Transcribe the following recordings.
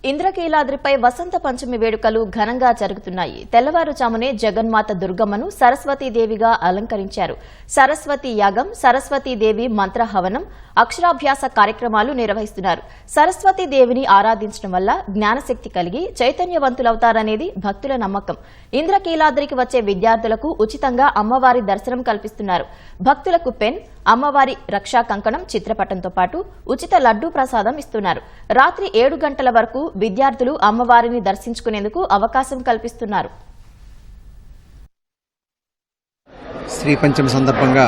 ఇంద్రకీలాద్రిపై వసంత పంచమి వేడుకలు ఘనంగా జరుగుతున్నాయి. తెల్లవారుజామునే జగన్మాత దుర్గమ్మను సరస్వతీదేవిగా అలంకరించారు. సరస్వతీ యాగం, సరస్వతీదేవి మంత్రహవనం, అక్షరాభ్యాస కార్యక్రమాలు నిర్వహిస్తున్నారు. సరస్వతీదేవిని ఆరాధించడం వల్ల జ్ఞానశక్తి కలిగి చైతన్యవంతులవుతారనేది భక్తుల నమ్మకం. ఇంద్రకీలాద్రికి వచ్చే విద్యార్థులకు ఉచితంగా అమ్మవారి దర్శనం కల్పిస్తున్నారు. భక్తులకు పెన్, అమ్మవారి రక్షా కంకణం చిత్రపటంతో పాటు ఉచిత లడ్డూ ప్రసాదం ఇస్తున్నారు. రాత్రి 7 గంటల వరకు విద్యార్థులు అమ్మవారిని దర్శించుకునేందుకు అవకాశం కల్పిస్తున్నారు. శ్రీ పంచమి సందర్భంగా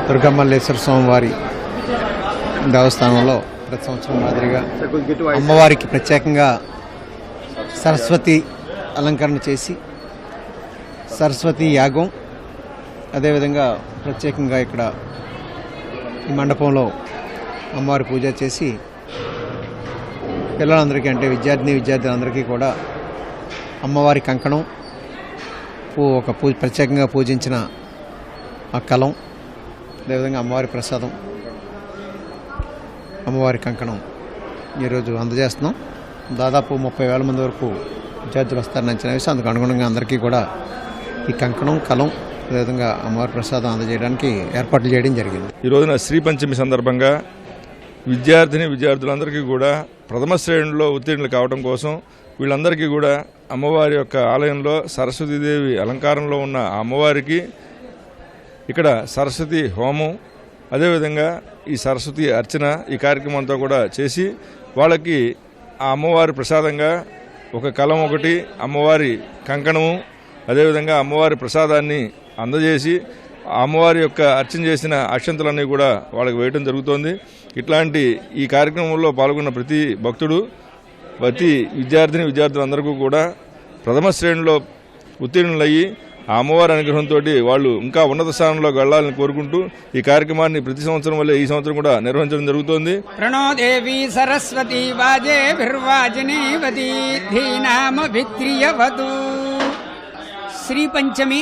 దుర్గమల్లేశ్వర స్వామివారి దేవస్థానంలో ప్రతి సంవత్సరం మాదిరిగా అమ్మవారికి ప్రత్యేకంగా సరస్వతి అలంకరణ చేసి సరస్వతి యాగం, అదేవిధంగా ప్రత్యేకంగా ఇక్కడ ఈ మండపంలో అమ్మవారి పూజ చేసి పిల్లలందరికీ అంటే విద్యార్థులందరికీ కూడా అమ్మవారి కంకణం, ప్రత్యేకంగా పూజించిన ఆ కలం, అదేవిధంగా అమ్మవారి ప్రసాదం, అమ్మవారి కంకణం ఈరోజు అందజేస్తున్నాం. దాదాపు 30,000 మంది వరకు విద్యార్థులు వస్తారని అంచనా వేసి అందుకు అనుగుణంగా అందరికీ కూడా ఈ కంకణం, కలం, అదేవిధంగా అమ్మవారి ప్రసాదం అందజేయడానికి ఏర్పాట్లు చేయడం జరిగింది. ఈ రోజున శ్రీ పంచమి సందర్భంగా విద్యార్థులందరికీ కూడా ప్రథమ శ్రేణిలో ఉత్తీర్ణులు కావడం కోసం వీళ్ళందరికీ కూడా అమ్మవారి యొక్క ఆలయంలో సరస్వతీదేవి అలంకారంలో ఉన్న అమ్మవారికి ఇక్కడ సరస్వతి హోమం, అదేవిధంగా ఈ సరస్వతి అర్చన ఈ కార్యక్రమం అంతా కూడా చేసి వాళ్ళకి ఆ అమ్మవారి ప్రసాదంగా ఒక కలం, ఒకటి అమ్మవారి కంకణము, అదేవిధంగా అమ్మవారి ప్రసాదాన్ని అందజేసి అమ్మవారి యొక్క అర్చన చేసిన అక్షంతలన్నీ కూడా వాళ్ళకి వేయడం జరుగుతోంది. ఇట్లాంటి ఈ కార్యక్రమంలో పాల్గొన్న ప్రతి భక్తుడు, ప్రతి విద్యార్థులందరికీ కూడా ప్రథమ శ్రేణిలో ఉత్తీర్ణులయ్యి ఆ అమ్మవారి అనుగ్రహంతో వాళ్ళు ఇంకా ఉన్నత స్థానంలోకి వెళ్లాలని కోరుకుంటూ ఈ కార్యక్రమాన్ని ప్రతి సంవత్సరం వల్లే ఈ సంవత్సరం కూడా నిర్వహించడం జరుగుతోంది. ప్రణోదేవి సరస్వతి వాజేభిర్వాజనేవతి ధీనామభిత్రియవతు. శ్రీ పంచమి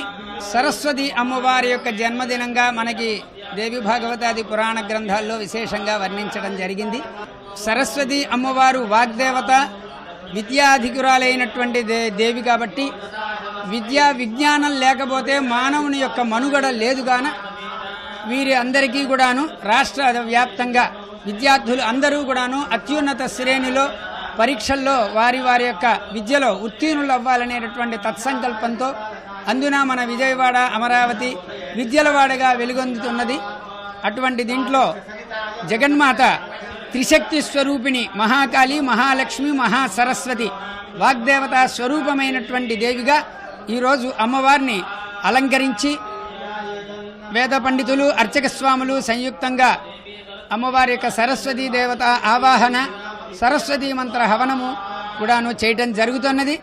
సరస్వతి అమ్మవారి యొక్క జన్మదినంగా మనకి దేవి భాగవతాది పురాణ గ్రంథాల్లో విశేషంగా వర్ణించడం జరిగింది. సరస్వతి అమ్మవారు వాగ్దేవత, విద్యాధికురాలైనటువంటి దేవి కాబట్టి విజ్ఞానం లేకపోతే మానవుని యొక్క మనుగడ లేదు గాన వీరి అందరికీ కూడాను రాష్ట్ర వ్యాప్తంగా విద్యార్థులు అందరూ కూడాను అత్యున్నత శ్రేణిలో పరీక్షల్లో వారి యొక్క విద్యలో ఉత్తీర్ణులు అవ్వాలనేటటువంటి తత్సంకల్పంతో అందున మన విజయవాడ, అమరావతి విద్యలవాడగా వెలుగొందుతున్నది. అటువంటి దీంట్లో జగన్మాత త్రిశక్తి స్వరూపిణి మహాకాళి, మహాలక్ష్మి, మహాసరస్వతి వాగ్దేవతా స్వరూపమైనటువంటి దేవిగా ఈరోజు అమ్మవారిని అలంకరించి వేద పండితులు, అర్చక స్వాములు సంయుక్తంగా అమ్మవారి యొక్క సరస్వతీ దేవత ఆవాహన, సరస్వతీ మంత్ర హవనము కూడాను చేయటం జరుగుతున్నది.